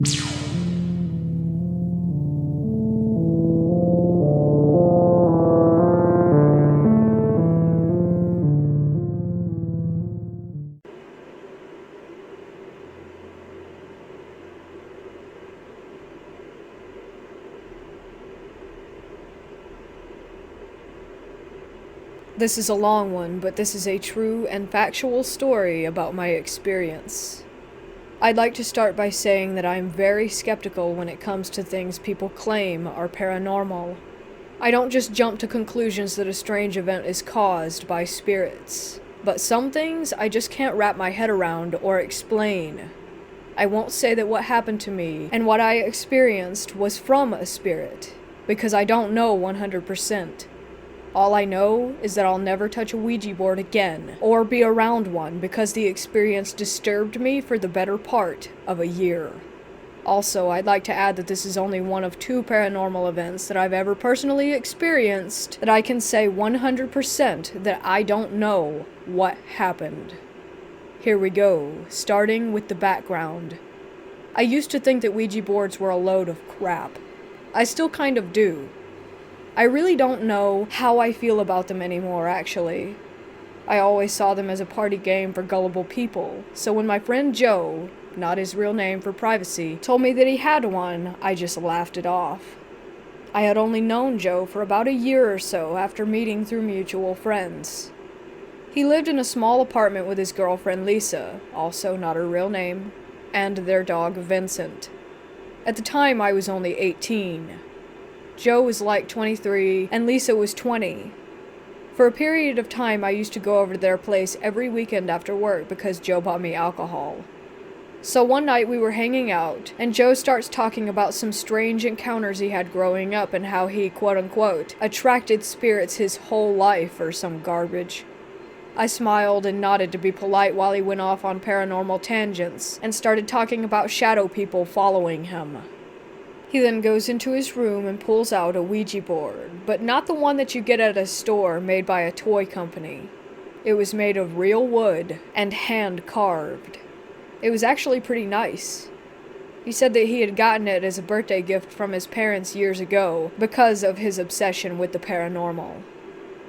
This is a long one, but this is a true and factual story about my experience. I'd like to start by saying that I'm very skeptical when it comes to things people claim are paranormal. I don't just jump to conclusions that a strange event is caused by spirits, but some things I just can't wrap my head around or explain. I won't say that what happened to me and what I experienced was from a spirit, because I don't know 100%. All I know is that I'll never touch a Ouija board again, or be around one, because the experience disturbed me for the better part of a year. Also, I'd like to add that this is only one of 2 paranormal events that I've ever personally experienced that I can say 100% that I don't know what happened. Here we go, starting with the background. I used to think that Ouija boards were a load of crap. I still kind of do. I really don't know how I feel about them anymore, actually. I always saw them as a party game for gullible people, so when my friend Joe, not his real name for privacy, told me that he had one, I just laughed it off. I had only known Joe for about a year or so after meeting through mutual friends. He lived in a small apartment with his girlfriend Lisa, also not her real name, and their dog Vincent. At the time, I was only 18. Joe was like 23, and Lisa was 20. For a period of time, I used to go over to their place every weekend after work because Joe bought me alcohol. So one night we were hanging out, and Joe starts talking about some strange encounters he had growing up and how he, quote-unquote, attracted spirits his whole life or some garbage. I smiled and nodded to be polite while he went off on paranormal tangents and started talking about shadow people following him. He then goes into his room and pulls out a Ouija board, but not the one that you get at a store made by a toy company. It was made of real wood and hand-carved. It was actually pretty nice. He said that he had gotten it as a birthday gift from his parents years ago because of his obsession with the paranormal.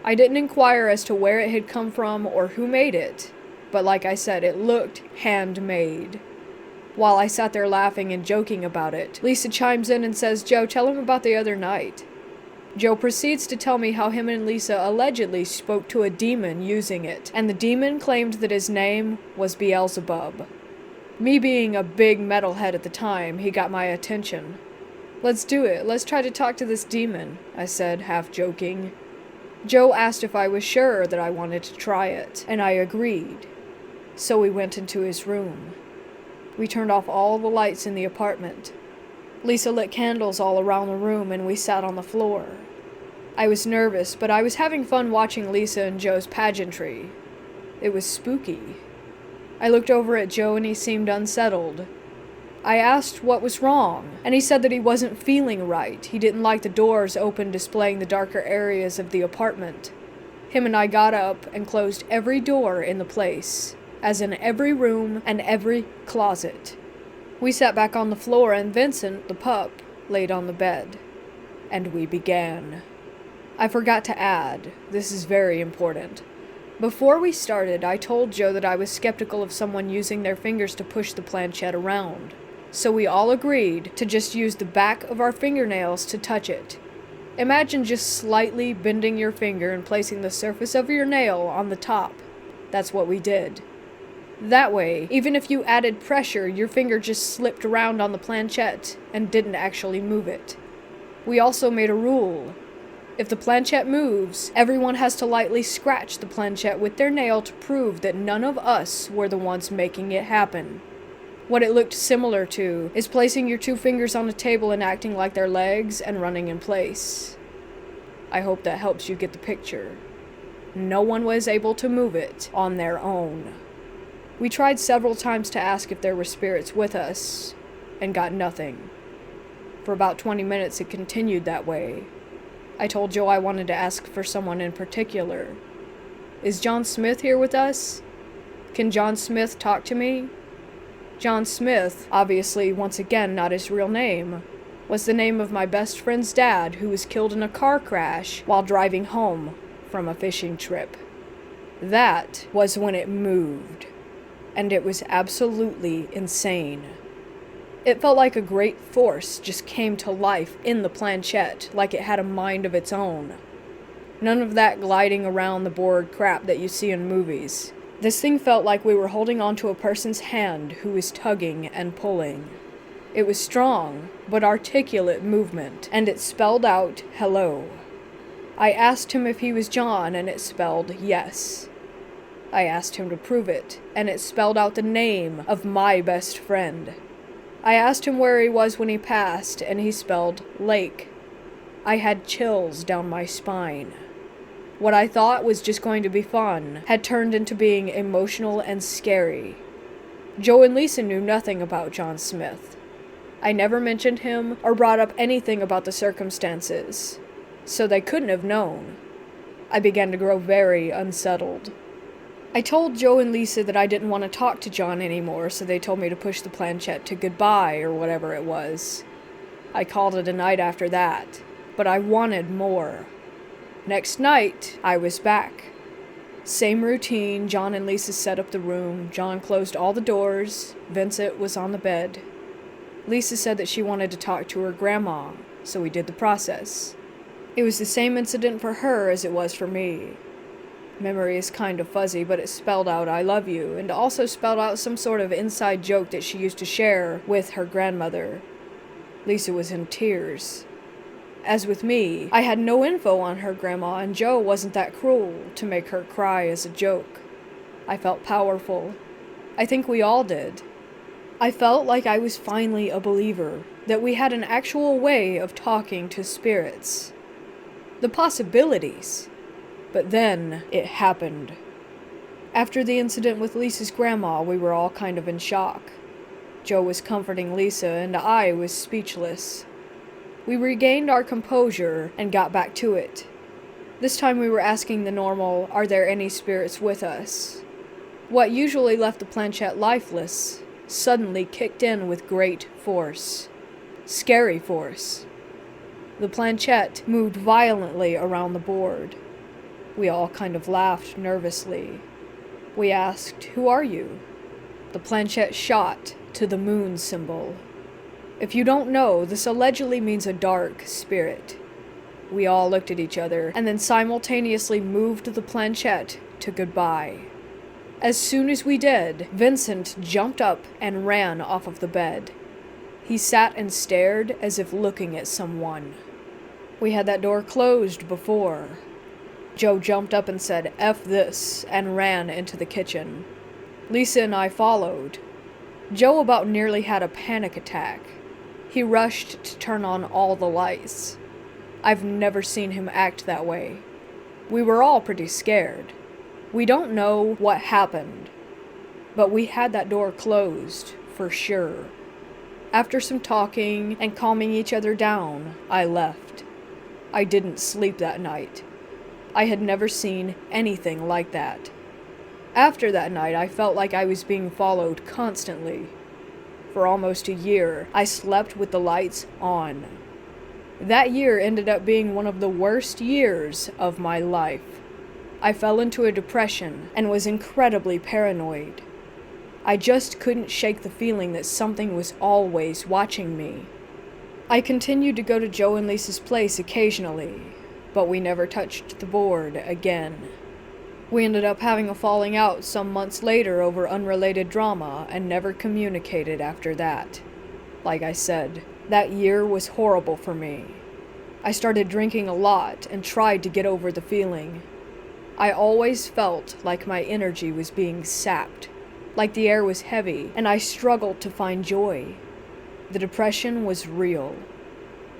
I didn't inquire as to where it had come from or who made it, but like I said, it looked handmade. While I sat there laughing and joking about it, Lisa chimes in and says, "Joe, tell him about the other night." Joe proceeds to tell me how him and Lisa allegedly spoke to a demon using it, and the demon claimed that his name was Beelzebub. Me being a big metalhead at the time, he got my attention. "Let's do it. Let's try to talk to this demon," I said, half joking. Joe asked if I was sure that I wanted to try it, and I agreed. So we went into his room. We turned off all the lights in the apartment. Lisa lit candles all around the room and we sat on the floor. I was nervous, but I was having fun watching Lisa and Joe's pageantry. It was spooky. I looked over at Joe and he seemed unsettled. I asked what was wrong, and he said that he wasn't feeling right. He didn't like the doors open displaying the darker areas of the apartment. Him and I got up and closed every door in the place, as in every room and every closet. We sat back on the floor and Vincent, the pup, laid on the bed. And we began. I forgot to add, this is very important. Before we started, I told Joe that I was skeptical of someone using their fingers to push the planchette around. So we all agreed to just use the back of our fingernails to touch it. Imagine just slightly bending your finger and placing the surface of your nail on the top. That's what we did. That way, even if you added pressure, your finger just slipped around on the planchette and didn't actually move it. We also made a rule. If the planchette moves, everyone has to lightly scratch the planchette with their nail to prove that none of us were the ones making it happen. What it looked similar to is placing your 2 fingers on a table and acting like they're legs and running in place. I hope that helps you get the picture. No one was able to move it on their own. We tried several times to ask if there were spirits with us, and got nothing. For about 20 minutes it continued that way. I told Joe I wanted to ask for someone in particular. "Is John Smith here with us? Can John Smith talk to me?" John Smith, obviously once again not his real name, was the name of my best friend's dad who was killed in a car crash while driving home from a fishing trip. That was when it moved, and it was absolutely insane. It felt like a great force just came to life in the planchette, like it had a mind of its own. None of that gliding around the board crap that you see in movies. This thing felt like we were holding onto a person's hand who was tugging and pulling. It was strong, but articulate movement, and it spelled out hello. I asked him if he was John, and it spelled yes. I asked him to prove it, and it spelled out the name of my best friend. I asked him where he was when he passed, and he spelled Lake. I had chills down my spine. What I thought was just going to be fun had turned into being emotional and scary. Joe and Lisa knew nothing about John Smith. I never mentioned him or brought up anything about the circumstances, so they couldn't have known. I began to grow very unsettled. I told Joe and Lisa that I didn't want to talk to John anymore, so they told me to push the planchette to goodbye or whatever it was. I called it a night after that, but I wanted more. Next night, I was back. Same routine, John and Lisa set up the room, John closed all the doors, Vincent was on the bed. Lisa said that she wanted to talk to her grandma, so we did the process. It was the same incident for her as it was for me. Memory is kind of fuzzy, but it spelled out I love you, and also spelled out some sort of inside joke that she used to share with her grandmother. Lisa was in tears. As with me, I had no info on her grandma, and Joe wasn't that cruel to make her cry as a joke. I felt powerful. I think we all did. I felt like I was finally a believer, that we had an actual way of talking to spirits. The possibilities. But then it happened. After the incident with Lisa's grandma, we were all kind of in shock. Joe was comforting Lisa, and I was speechless. We regained our composure and got back to it. This time we were asking the normal, are there any spirits with us? What usually left the planchette lifeless suddenly kicked in with great force. Scary force. The planchette moved violently around the board. We all kind of laughed nervously. We asked, who are you? The planchette shot to the moon symbol. If you don't know, this allegedly means a dark spirit. We all looked at each other and then simultaneously moved the planchette to goodbye. As soon as we did, Vincent jumped up and ran off of the bed. He sat and stared as if looking at someone. We had that door closed before. Joe jumped up and said, F this, and ran into the kitchen. Lisa and I followed. Joe about nearly had a panic attack. He rushed to turn on all the lights. I've never seen him act that way. We were all pretty scared. We don't know what happened, but we had that door closed, for sure. After some talking and calming each other down, I left. I didn't sleep that night. I had never seen anything like that. After that night, I felt like I was being followed constantly. For almost a year, I slept with the lights on. That year ended up being one of the worst years of my life. I fell into a depression and was incredibly paranoid. I just couldn't shake the feeling that something was always watching me. I continued to go to Joe and Lisa's place occasionally, but we never touched the board again. We ended up having a falling out some months later over unrelated drama and never communicated after that. Like I said, that year was horrible for me. I started drinking a lot and tried to get over the feeling. I always felt like my energy was being sapped, like the air was heavy, and I struggled to find joy. The depression was real.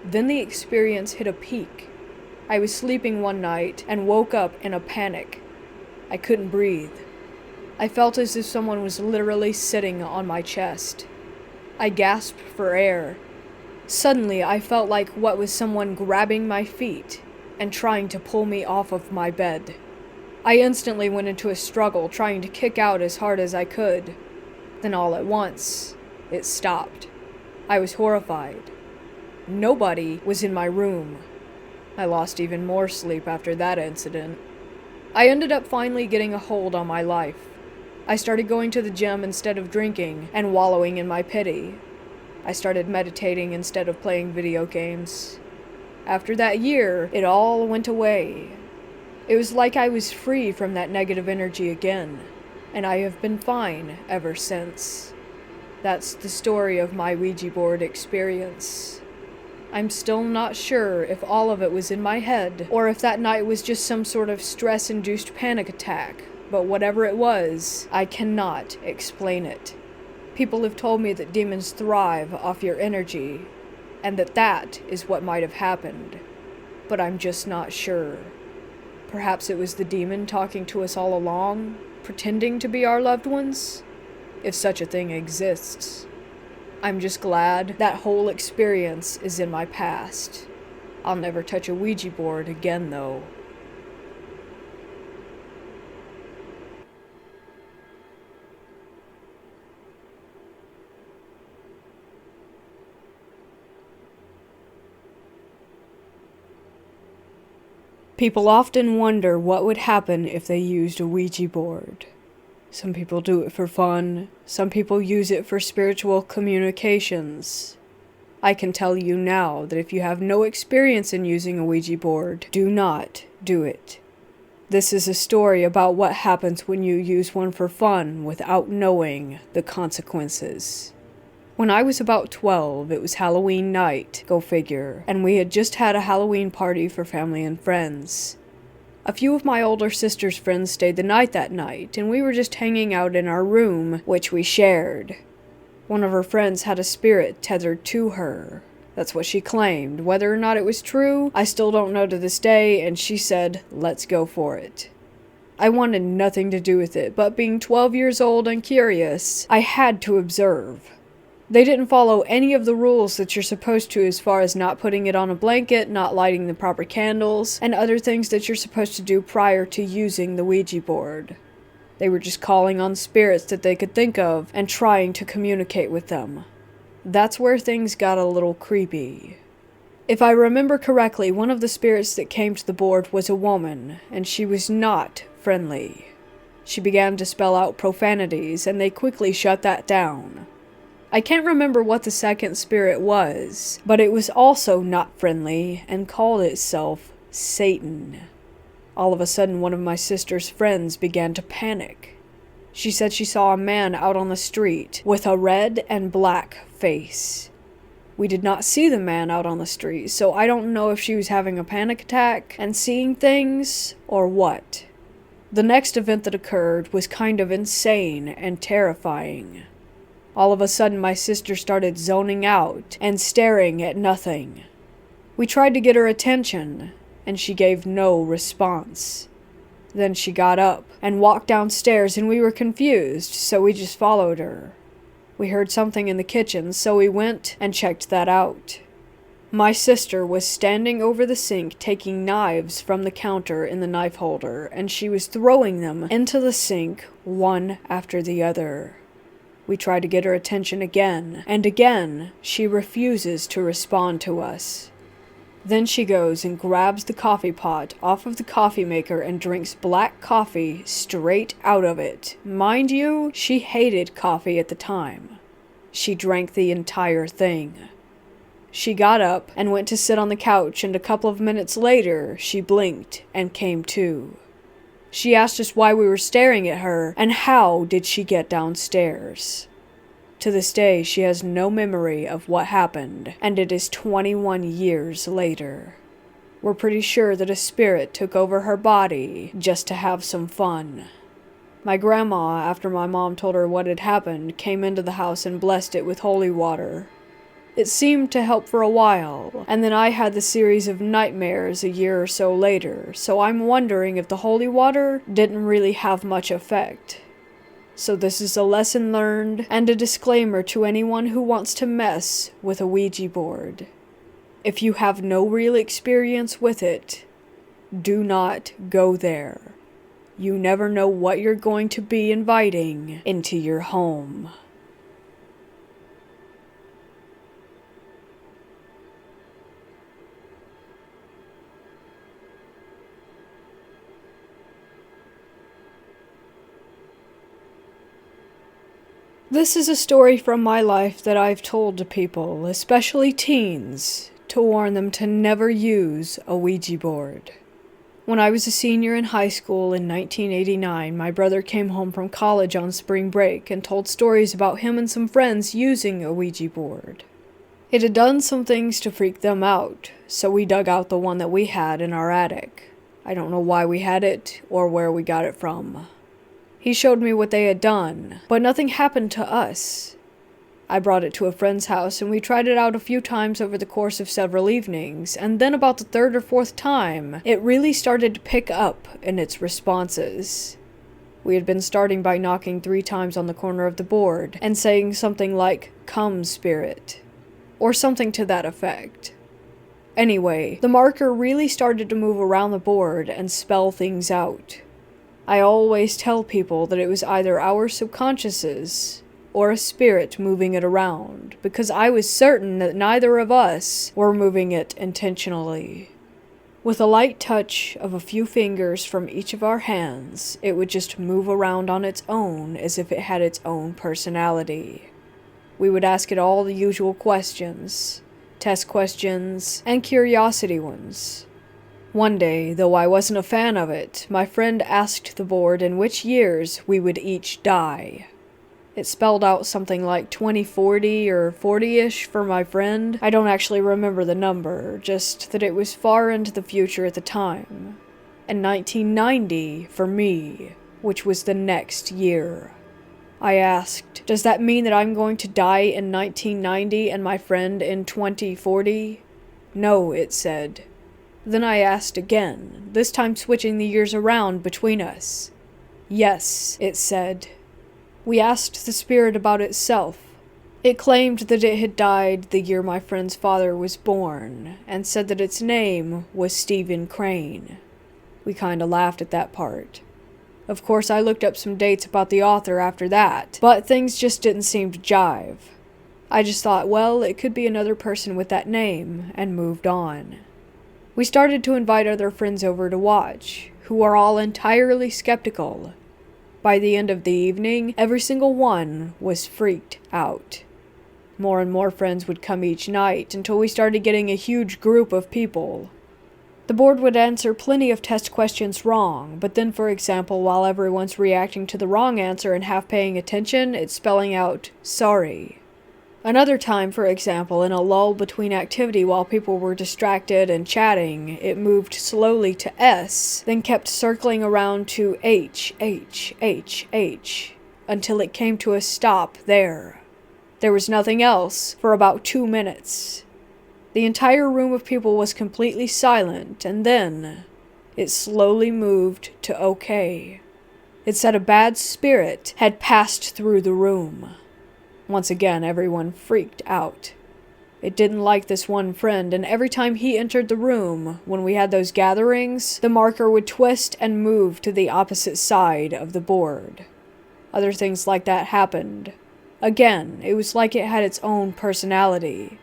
Then the experience hit a peak. I was sleeping one night and woke up in a panic. I couldn't breathe. I felt as if someone was literally sitting on my chest. I gasped for air. Suddenly, I felt like what was someone grabbing my feet and trying to pull me off of my bed. I instantly went into a struggle, trying to kick out as hard as I could. Then all at once, It stopped. I was horrified. Nobody was in my room. I lost even more sleep after that incident. I ended up finally getting a hold on my life. I started going to the gym instead of drinking and wallowing in my pity. I started meditating instead of playing video games. After that year, it all went away. It was like I was free from that negative energy again, and I have been fine ever since. That's the story of my Ouija board experience. I'm still not sure if all of it was in my head, or if that night was just some sort of stress-induced panic attack, but whatever it was, I cannot explain it. People have told me that demons thrive off your energy, and that is what might have happened, but I'm just not sure. Perhaps it was the demon talking to us all along, pretending to be our loved ones, if such a thing exists. I'm just glad that whole experience is in my past. I'll never touch a Ouija board again, though. People often wonder what would happen if they used a Ouija board. Some people do it for fun. Some people use it for spiritual communications. I can tell you now that if you have no experience in using a Ouija board, do not do it. This is a story about what happens when you use one for fun without knowing the consequences. When I was about 12, it was Halloween night, go figure, and we had just had a Halloween party for family and friends. A few of my older sister's friends stayed the night that night, and we were just hanging out in our room, which we shared. One of her friends had a spirit tethered to her. That's what she claimed. Whether or not it was true, I still don't know to this day, and she said, "Let's go for it." I wanted nothing to do with it, but being 12 years old and curious, I had to observe. They didn't follow any of the rules that you're supposed to as far as not putting it on a blanket, not lighting the proper candles, and other things that you're supposed to do prior to using the Ouija board. They were just calling on spirits that they could think of and trying to communicate with them. That's where things got a little creepy. If I remember correctly, one of the spirits that came to the board was a woman, and she was not friendly. She began to spell out profanities, and they quickly shut that down. I can't remember what the second spirit was, but it was also not friendly and called itself Satan. All of a sudden, one of my sister's friends began to panic. She said she saw a man out on the street with a red and black face. We did not see the man out on the street, so I don't know if she was having a panic attack and seeing things or what. The next event that occurred was kind of insane and terrifying. All of a sudden, my sister started zoning out and staring at nothing. We tried to get her attention, and she gave no response. Then she got up and walked downstairs, and we were confused, so we just followed her. We heard something in the kitchen, so we went and checked that out. My sister was standing over the sink taking knives from the counter in the knife holder, and she was throwing them into the sink one after the other. We try to get her attention again, and again, she refuses to respond to us. Then she goes and grabs the coffee pot off of the coffee maker and drinks black coffee straight out of it. Mind you, she hated coffee at the time. She drank the entire thing. She got up and went to sit on the couch, and a couple of minutes later, she blinked and came to. She asked us why we were staring at her, and how did she get downstairs. To this day, she has no memory of what happened, and it is 21 years later. We're pretty sure that a spirit took over her body just to have some fun. My grandma, after my mom told her what had happened, came into the house and blessed it with holy water. It seemed to help for a while, and then I had the series of nightmares a year or so later, so I'm wondering if the holy water didn't really have much effect. So this is a lesson learned, and a disclaimer to anyone who wants to mess with a Ouija board. If you have no real experience with it, do not go there. You never know what you're going to be inviting into your home. This is a story from my life that I've told to people, especially teens, to warn them to never use a Ouija board. When I was a senior in high school in 1989, my brother came home from college on spring break and told stories about him and some friends using a Ouija board. It had done some things to freak them out, so we dug out the one that we had in our attic. I don't know why we had it or where we got it from. He showed me what they had done, but nothing happened to us. I brought it to a friend's house and we tried it out a few times over the course of several evenings, and then about the third or fourth time, it really started to pick up in its responses. We had been starting by knocking 3 times on the corner of the board and saying something like, "Come, spirit," or something to that effect. Anyway, the marker really started to move around the board and spell things out. I always tell people that it was either our subconsciouses or a spirit moving it around, because I was certain that neither of us were moving it intentionally. With a light touch of a few fingers from each of our hands, it would just move around on its own as if it had its own personality. We would ask it all the usual questions, test questions, and curiosity ones. One day, though I wasn't a fan of it, my friend asked the board in which years we would each die. It spelled out something like 2040 or 40-ish for my friend. I don't actually remember the number, just that it was far into the future at the time. And 1990 for me, which was the next year. I asked, "Does that mean that I'm going to die in 1990 and my friend in 2040? No, it said. Then I asked again, this time switching the years around between us. Yes, it said. We asked the spirit about itself. It claimed that it had died the year my friend's father was born, and said that its name was Stephen Crane. We kinda laughed at that part. Of course, I looked up some dates about the author after that, but things just didn't seem to jive. I just thought, well, it could be another person with that name, and moved on. We started to invite other friends over to watch, who are all entirely skeptical. By the end of the evening, every single one was freaked out. More and more friends would come each night until we started getting a huge group of people. The board would answer plenty of test questions wrong, but then, for example, while everyone's reacting to the wrong answer and half paying attention, it's spelling out, "sorry." Another time, for example, in a lull between activity while people were distracted and chatting, it moved slowly to S, then kept circling around to H, until it came to a stop there. There was nothing else for about 2 minutes. The entire room of people was completely silent, and then it slowly moved to OK. It said a bad spirit had passed through the room. Once again, everyone freaked out. It didn't like this one friend, and every time he entered the room, when we had those gatherings, the marker would twist and move to the opposite side of the board. Other things like that happened. Again, it was like it had its own personality.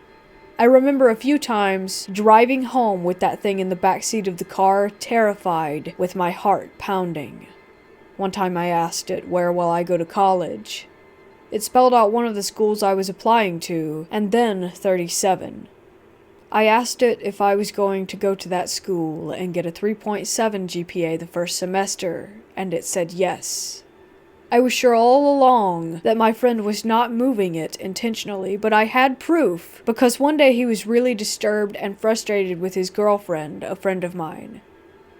I remember a few times driving home with that thing in the backseat of the car, terrified, with my heart pounding. One time I asked it, "Where will I go to college?" It spelled out one of the schools I was applying to, and then 37. I asked it if I was going to go to that school and get a 3.7 GPA the first semester, and it said yes. I was sure all along that my friend was not moving it intentionally, but I had proof, because one day he was really disturbed and frustrated with his girlfriend, a friend of mine.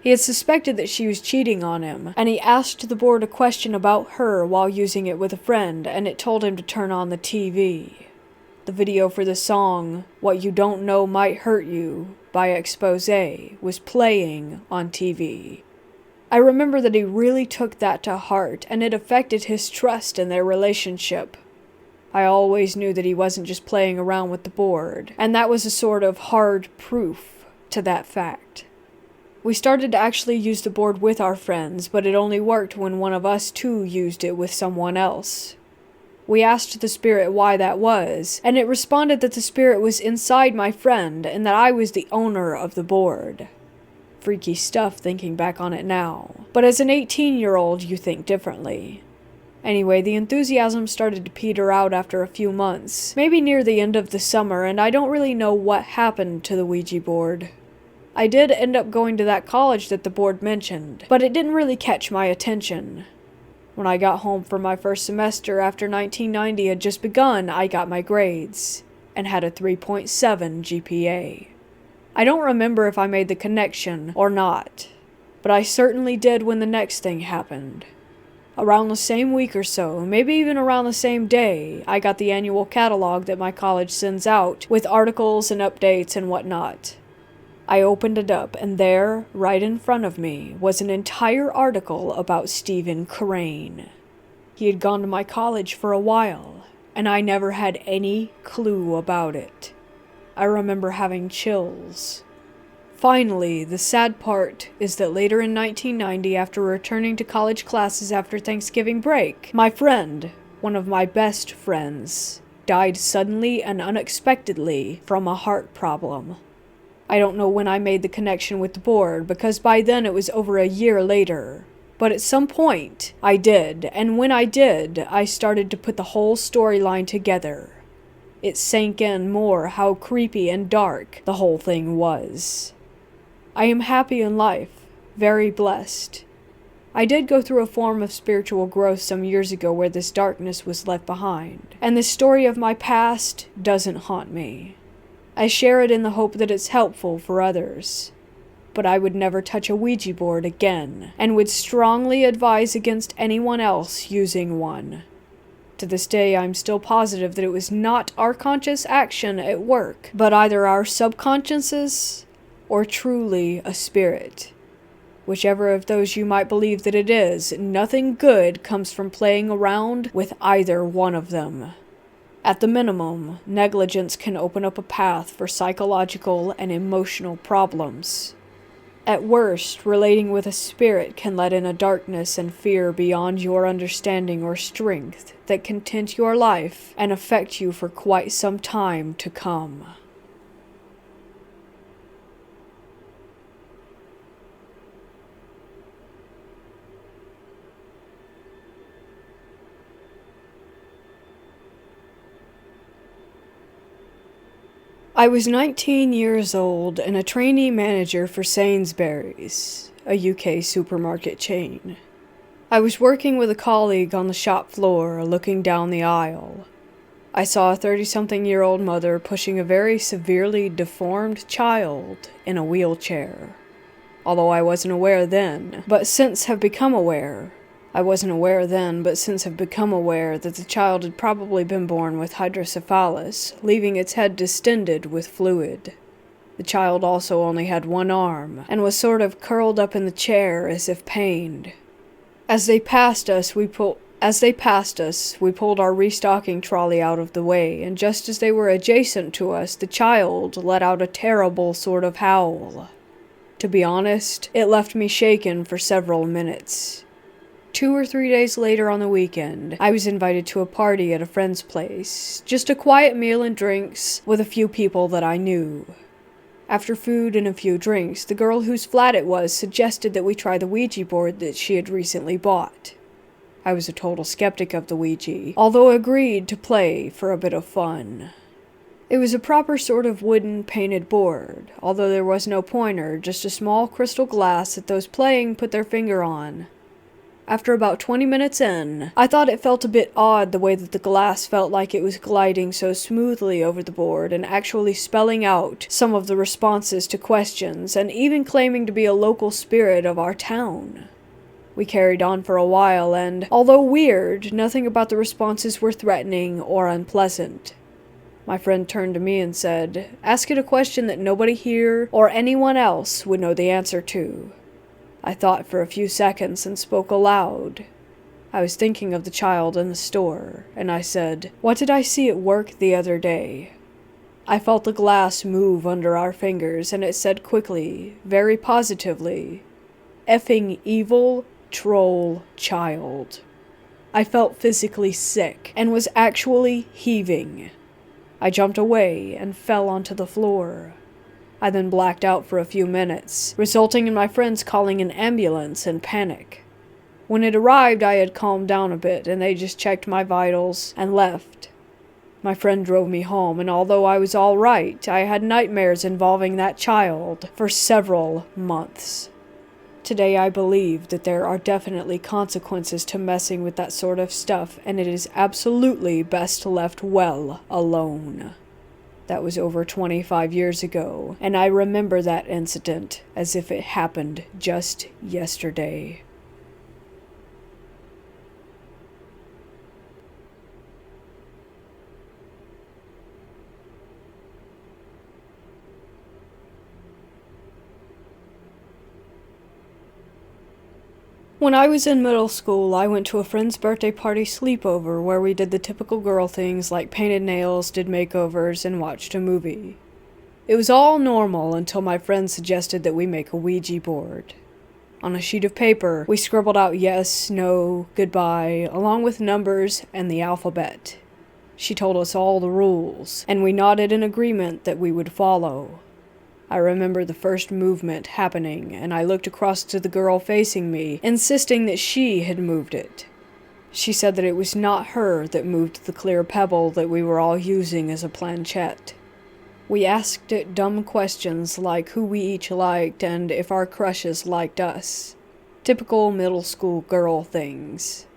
He had suspected that she was cheating on him, and he asked the board a question about her while using it with a friend, and it told him to turn on the TV. The video for the song, "What You Don't Know Might Hurt You," by Exposé, was playing on TV. I remember that he really took that to heart, and it affected his trust in their relationship. I always knew that he wasn't just playing around with the board, and that was a sort of hard proof to that fact. We started to actually use the board with our friends, but it only worked when one of us too used it with someone else. We asked the spirit why that was, and it responded that the spirit was inside my friend and that I was the owner of the board. Freaky stuff thinking back on it now, but as an 18-year-old you think differently. Anyway, the enthusiasm started to peter out after a few months, maybe near the end of the summer, and I don't really know what happened to the Ouija board. I did end up going to that college that the board mentioned, but it didn't really catch my attention. When I got home for my first semester after 1990 had just begun, I got my grades, and had a 3.7 GPA. I don't remember if I made the connection or not, but I certainly did when the next thing happened. Around the same week or so, maybe even around the same day, I got the annual catalog that my college sends out, with articles and updates and whatnot. I opened it up, and there, right in front of me, was an entire article about Stephen Crane. He had gone to my college for a while, and I never had any clue about it. I remember having chills. Finally, the sad part is that later in 1990, after returning to college classes after Thanksgiving break, my friend, one of my best friends, died suddenly and unexpectedly from a heart problem. I don't know when I made the connection with the board, because by then it was over a year later. But at some point, I did, and when I did, I started to put the whole storyline together. It sank in more how creepy and dark the whole thing was. I am happy in life, very blessed. I did go through a form of spiritual growth some years ago where this darkness was left behind, and the story of my past doesn't haunt me. I share it in the hope that it's helpful for others. But I would never touch a Ouija board again, and would strongly advise against anyone else using one. To this day, I'm still positive that it was not our conscious action at work, but either our subconsciouses or truly a spirit. Whichever of those you might believe that it is, nothing good comes from playing around with either one of them. At the minimum, negligence can open up a path for psychological and emotional problems. At worst, relating with a spirit can let in a darkness and fear beyond your understanding or strength that can tint your life and affect you for quite some time to come. I was 19 years old and a trainee manager for Sainsbury's, a UK supermarket chain. I was working with a colleague on the shop floor, looking down the aisle. I saw a 30-something-year-old mother pushing a very severely deformed child in a wheelchair. Although I wasn't aware then, but since have become aware. I wasn't aware then, but since have become aware that the child had probably been born with hydrocephalus, leaving its head distended with fluid. The child also only had one arm, and was sort of curled up in the chair as if pained. As they passed us, we pulled our restocking trolley out of the way, and just as they were adjacent to us, the child let out a terrible sort of howl. To be honest, it left me shaken for several minutes. 2 or 3 days later on the weekend, I was invited to a party at a friend's place. Just a quiet meal and drinks with a few people that I knew. After food and a few drinks, the girl whose flat it was suggested that we try the Ouija board that she had recently bought. I was a total skeptic of the Ouija, although agreed to play for a bit of fun. It was a proper sort of wooden painted board, although there was no pointer, just a small crystal glass that those playing put their finger on. After about 20 minutes in, I thought it felt a bit odd the way that the glass felt like it was gliding so smoothly over the board and actually spelling out some of the responses to questions, and even claiming to be a local spirit of our town. We carried on for a while, and, although weird, nothing about the responses were threatening or unpleasant. My friend turned to me and said, "Ask it a question that nobody here or anyone else would know the answer to." I thought for a few seconds and spoke aloud. I was thinking of the child in the store, and I said, "What did I see at work the other day?" I felt the glass move under our fingers, and it said quickly, very positively, "Effing evil troll child." I felt physically sick, and was actually heaving. I jumped away and fell onto the floor. I then blacked out for a few minutes, resulting in my friends calling an ambulance in panic. When it arrived, I had calmed down a bit, and they just checked my vitals and left. My friend drove me home, and although I was all right, I had nightmares involving that child for several months. Today I believe that there are definitely consequences to messing with that sort of stuff, and it is absolutely best left well alone. That was over 25 years ago, and I remember that incident as if it happened just yesterday. When I was in middle school, I went to a friend's birthday party sleepover where we did the typical girl things like painted nails, did makeovers, and watched a movie. It was all normal until my friend suggested that we make a Ouija board. On a sheet of paper, we scribbled out yes, no, goodbye, along with numbers and the alphabet. She told us all the rules, and we nodded in agreement that we would follow. I remember the first movement happening, and I looked across to the girl facing me, insisting that she had moved it. She said that it was not her that moved the clear pebble that we were all using as a planchette. We asked it dumb questions like who we each liked and if our crushes liked us. Typical middle school girl things.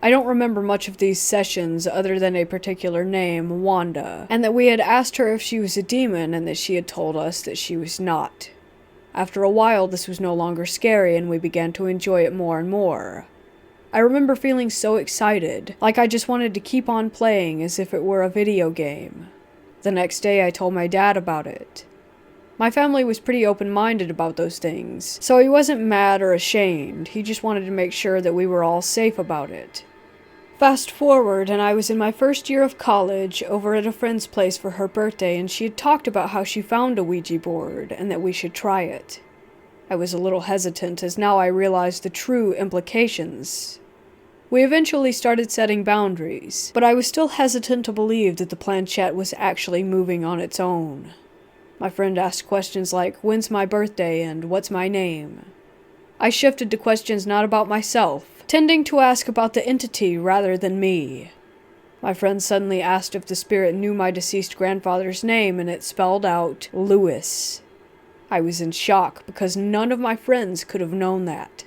I don't remember much of these sessions other than a particular name, Wanda, and that we had asked her if she was a demon and that she had told us that she was not. After a while, this was no longer scary and we began to enjoy it more and more. I remember feeling so excited, like I just wanted to keep on playing as if it were a video game. The next day I told my dad about it. My family was pretty open-minded about those things, so he wasn't mad or ashamed, he just wanted to make sure that we were all safe about it. Fast forward, and I was in my first year of college over at a friend's place for her birthday, and she had talked about how she found a Ouija board and that we should try it. I was a little hesitant, as now I realized the true implications. We eventually started setting boundaries, but I was still hesitant to believe that the planchette was actually moving on its own. My friend asked questions like, when's my birthday and what's my name? I shifted to questions not about myself, tending to ask about the entity rather than me. My friend suddenly asked if the spirit knew my deceased grandfather's name, and it spelled out Lewis. I was in shock because none of my friends could have known that.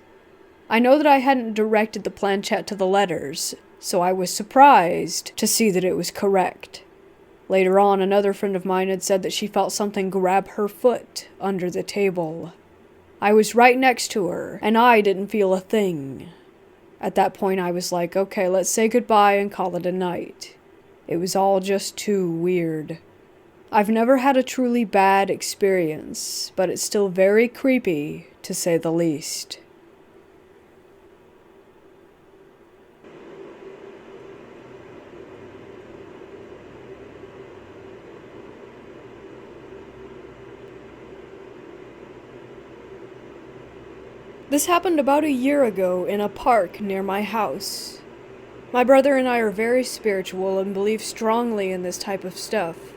I know that I hadn't directed the planchette to the letters, so I was surprised to see that it was correct. Later on, another friend of mine had said that she felt something grab her foot under the table. I was right next to her, and I didn't feel a thing. At that point, I was like, okay, let's say goodbye and call it a night. It was all just too weird. I've never had a truly bad experience, but it's still very creepy, to say the least. This happened about a year ago in a park near my house. My brother and I are very spiritual and believe strongly in this type of stuff.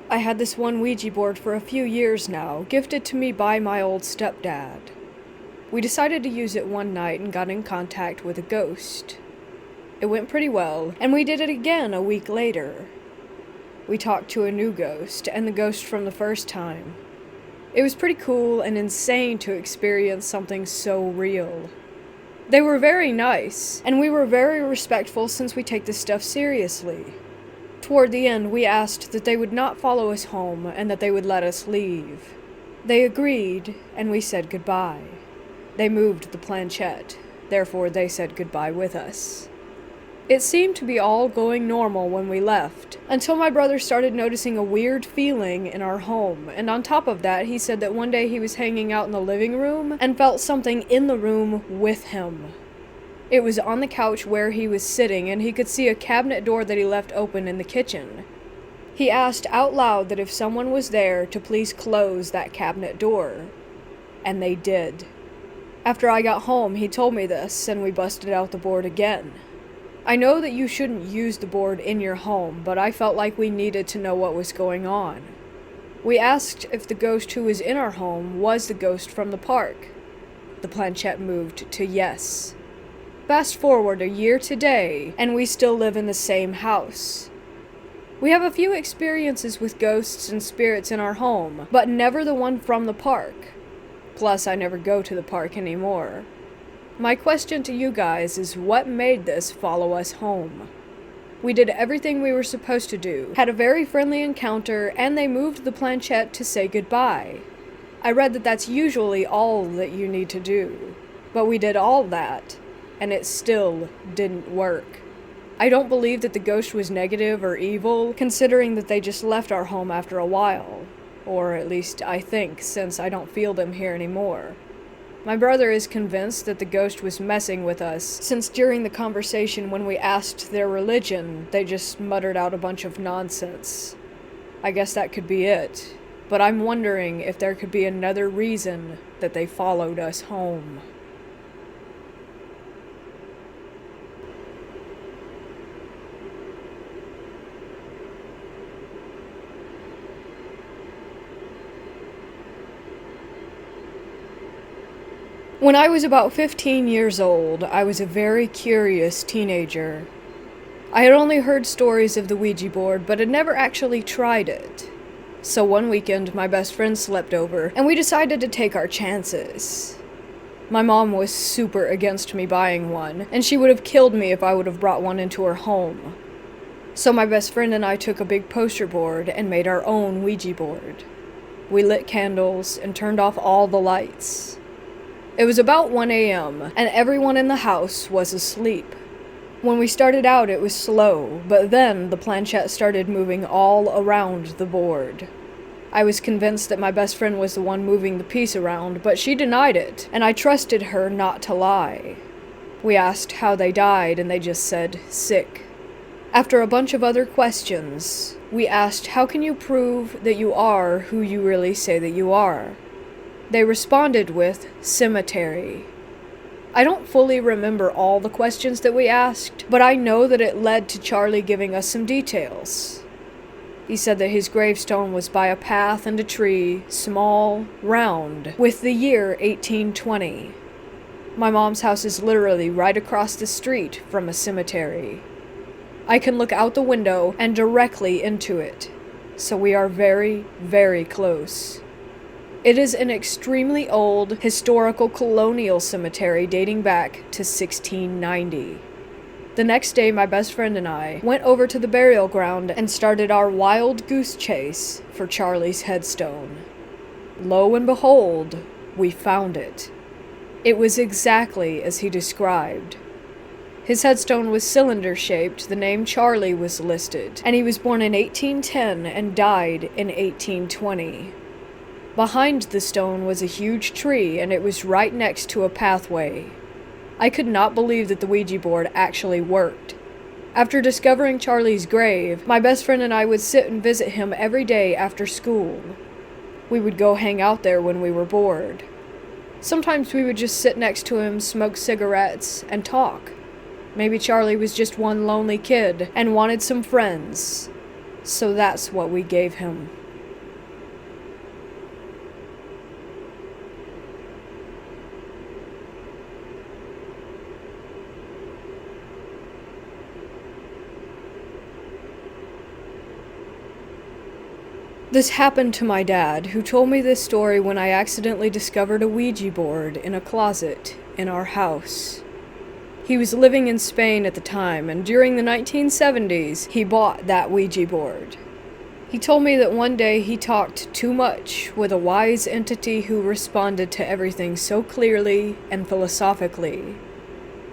I had this one Ouija board for a few years now, gifted to me by my old stepdad. We decided to use it one night and got in contact with a ghost. It went pretty well, and we did it again a week later. We talked to a new ghost, and the ghost from the first time. It was pretty cool and insane to experience something so real. They were very nice, and we were very respectful since we take this stuff seriously. Toward the end, we asked that they would not follow us home and that they would let us leave. They agreed, and we said goodbye. They moved the planchette, therefore they said goodbye with us. It seemed to be all going normal when we left, until my brother started noticing a weird feeling in our home, and on top of that, he said that one day he was hanging out in the living room and felt something in the room with him. It was on the couch where he was sitting, and he could see a cabinet door that he left open in the kitchen. He asked out loud that if someone was there to please close that cabinet door, and they did. After I got home, he told me this, and we busted out the board again. I know that you shouldn't use the board in your home, but I felt like we needed to know what was going on. We asked if the ghost who was in our home was the ghost from the park. The planchette moved to yes. fast forward a year today, and we still live in the same house. We have a few experiences with ghosts and spirits in our home, but never the one from the park. Plus, I never go to the park anymore. My question to you guys is, what made this follow us home? We did everything we were supposed to do, had a very friendly encounter, and they moved the planchette to say goodbye. I read that that's usually all that you need to do. But we did all that, and it still didn't work. I don't believe that the ghost was negative or evil, considering that they just left our home after a while. Or at least I think, since I don't feel them here anymore. My brother is convinced that the ghost was messing with us, since during the conversation when we asked their religion, they just muttered out a bunch of nonsense. I guess that could be it, but I'm wondering if there could be another reason that they followed us home. When I was about 15 years old, I was a very curious teenager. I had only heard stories of the Ouija board, but had never actually tried it. So one weekend, my best friend slept over, and we decided to take our chances. My mom was super against me buying one, and she would have killed me if I would have brought one into her home. So my best friend and I took a big poster board and made our own Ouija board. We lit candles and turned off all the lights. It was about 1 a.m., and everyone in the house was asleep. When we started out, it was slow, but then the planchette started moving all around the board. I was convinced that my best friend was the one moving the piece around, but she denied it, and I trusted her not to lie. We asked how they died, and they just said, sick. After a bunch of other questions, we asked, how can you prove that you are who you really say that you are? They responded with, cemetery. I don't fully remember all the questions that we asked, but I know that it led to Charlie giving us some details. He said that his gravestone was by a path and a tree, small, round, with the year 1820. My mom's house is literally right across the street from a cemetery. I can look out the window and directly into it, so we are very, very close. It is an extremely old, historical colonial cemetery dating back to 1690. The next day, my best friend and I went over to the burial ground and started our wild goose chase for Charlie's headstone. Lo and behold, we found it. It was exactly as he described. His headstone was cylinder-shaped, the name Charlie was listed, and he was born in 1810 and died in 1820. Behind the stone was a huge tree, and it was right next to a pathway. I could not believe that the Ouija board actually worked. After discovering Charlie's grave, my best friend and I would sit and visit him every day after school. We would go hang out there when we were bored. Sometimes we would just sit next to him, smoke cigarettes, and talk. Maybe Charlie was just one lonely kid and wanted some friends. So that's what we gave him. This happened to my dad, who told me this story when I accidentally discovered a Ouija board in a closet in our house. He was living in Spain at the time, and during the 1970s, he bought that Ouija board. He told me that one day he talked too much with a wise entity who responded to everything so clearly and philosophically.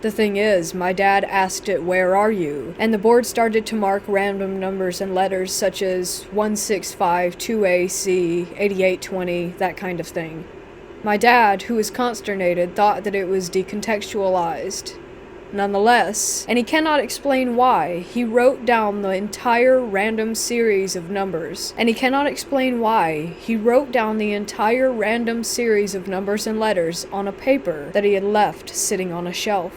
The thing is, my dad asked it, "Where are you?" And the board started to mark random numbers and letters such as 1652AC, 8820, that kind of thing. My dad, who was consternated, thought that it was decontextualized. Nonetheless, and he cannot explain why, he wrote down the entire random series of numbers. And he cannot explain why, he wrote down the entire random series of numbers and letters on a paper that he had left sitting on a shelf.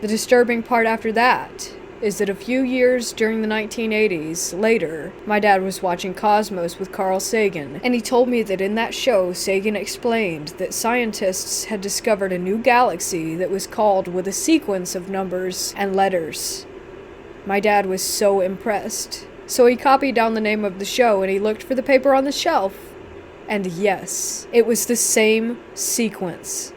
The disturbing part after that is that a few years during the 1980s, later, my dad was watching Cosmos with Carl Sagan, and he told me that in that show, Sagan explained that scientists had discovered a new galaxy that was called with a sequence of numbers and letters. My dad was so impressed, so he copied down the name of the show and he looked for the paper on the shelf. And yes, it was the same sequence.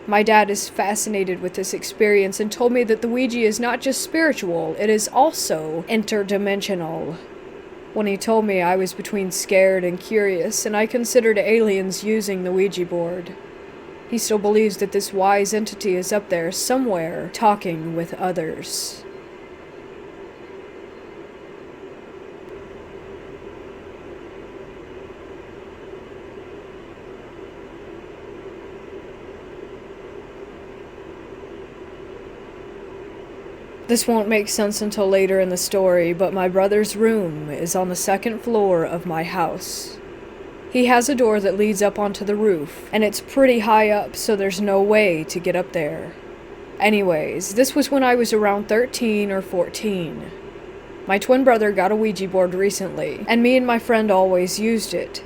My dad is fascinated with this experience and told me that the Ouija is not just spiritual, it is also interdimensional. When he told me, I was between scared and curious, and I considered aliens using the Ouija board. He still believes that this wise entity is up there somewhere, talking with others. This won't make sense until later in the story, but my brother's room is on the second floor of my house. He has a door that leads up onto the roof, and it's pretty high up, so there's no way to get up there. Anyways, this was when I was around 13 or 14. My twin brother got a Ouija board recently, and me and my friend always used it.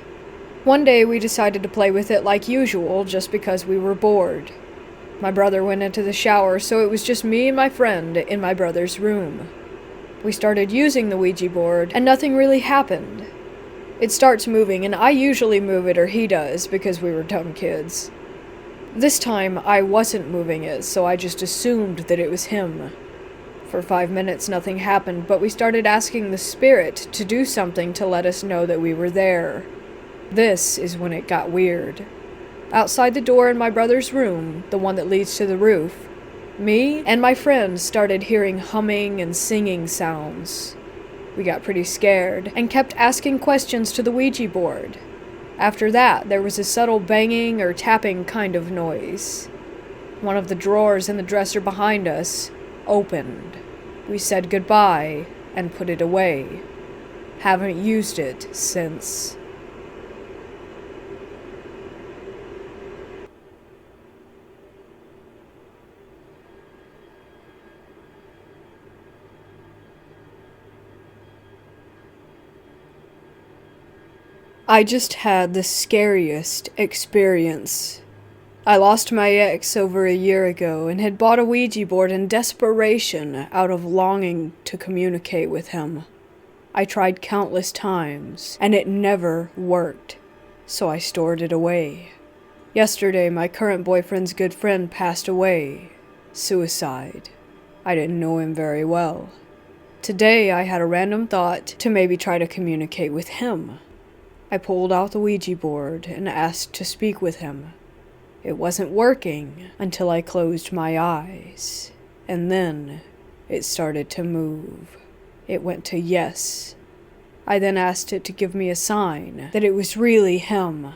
One day we decided to play with it like usual, just because we were bored. My brother went into the shower, so it was just me and my friend in my brother's room. We started using the Ouija board, and nothing really happened. It starts moving, and I usually move it or he does, because we were dumb kids. This time, I wasn't moving it, so I just assumed that it was him. For 5 minutes, nothing happened, but we started asking the spirit to do something to let us know that we were there. This is when it got weird. Outside the door in my brother's room, the one that leads to the roof, me and my friend started hearing humming and singing sounds. We got pretty scared and kept asking questions to the Ouija board. After that, there was a subtle banging or tapping kind of noise. One of the drawers in the dresser behind us opened. We said goodbye and put it away. Haven't used it since. I just had the scariest experience. I lost my ex over a year ago and had bought a Ouija board in desperation out of longing to communicate with him. I tried countless times, and it never worked, so I stored it away. Yesterday, my current boyfriend's good friend passed away. Suicide. I didn't know him very well. Today, I had a random thought to maybe try to communicate with him. I pulled out the Ouija board and asked to speak with him. It wasn't working until I closed my eyes, and then it started to move. It went to yes. I then asked it to give me a sign that it was really him.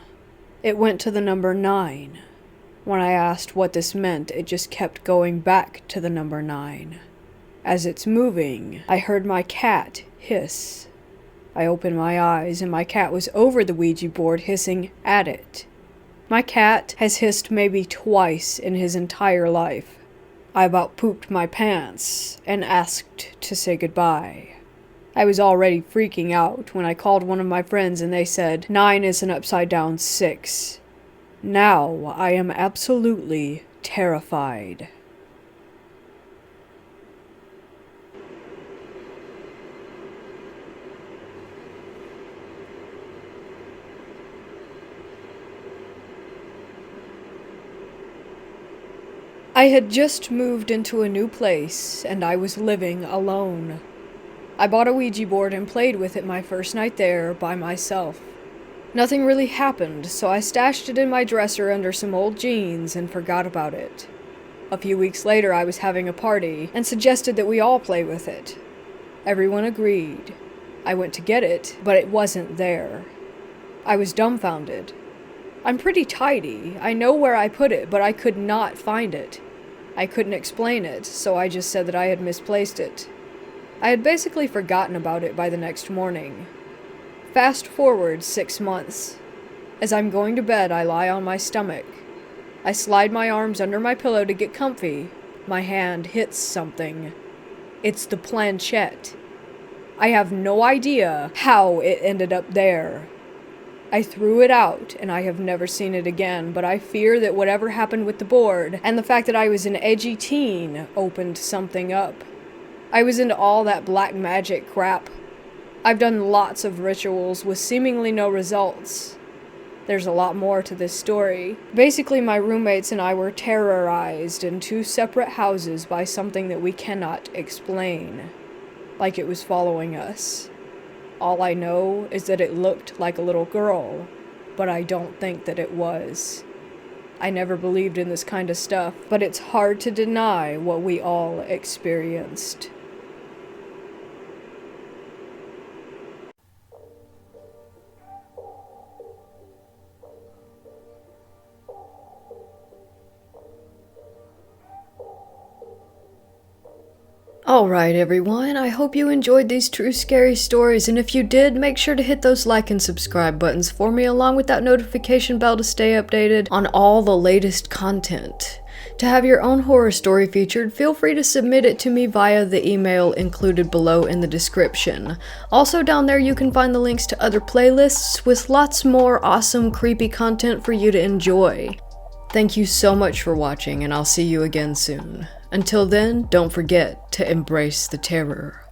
It went to the number 9. When I asked what this meant, it just kept going back to the number 9. As it's moving, I heard my cat hiss. I opened my eyes, and my cat was over the Ouija board hissing at it. My cat has hissed maybe twice in his entire life. I about pooped my pants and asked to say goodbye. I was already freaking out when I called one of my friends and they said 9 is an upside down 6. Now I am absolutely terrified. I had just moved into a new place, and I was living alone. I bought a Ouija board and played with it my first night there by myself. Nothing really happened, so I stashed it in my dresser under some old jeans and forgot about it. A few weeks later, I was having a party and suggested that we all play with it. Everyone agreed. I went to get it, but it wasn't there. I was dumbfounded. I'm pretty tidy. I know where I put it, but I could not find it. I couldn't explain it, so I just said that I had misplaced it. I had basically forgotten about it by the next morning. Fast forward 6 months. As I'm going to bed, I lie on my stomach. I slide my arms under my pillow to get comfy. My hand hits something. It's the planchette. I have no idea how it ended up there. I threw it out, and I have never seen it again, but I fear that whatever happened with the board, and the fact that I was an edgy teen, opened something up. I was into all that black magic crap. I've done lots of rituals with seemingly no results. There's a lot more to this story. Basically, my roommates and I were terrorized in 2 separate houses by something that we cannot explain. Like it was following us. All I know is that it looked like a little girl, but I don't think that it was. I never believed in this kind of stuff, but it's hard to deny what we all experienced. Alright everyone, I hope you enjoyed these true scary stories, and if you did, make sure to hit those like and subscribe buttons for me along with that notification bell to stay updated on all the latest content. To have your own horror story featured, feel free to submit it to me via the email included below in the description. Also down there you can find the links to other playlists with lots more awesome creepy content for you to enjoy. Thank you so much for watching, and I'll see you again soon. Until then, don't forget to embrace the terror.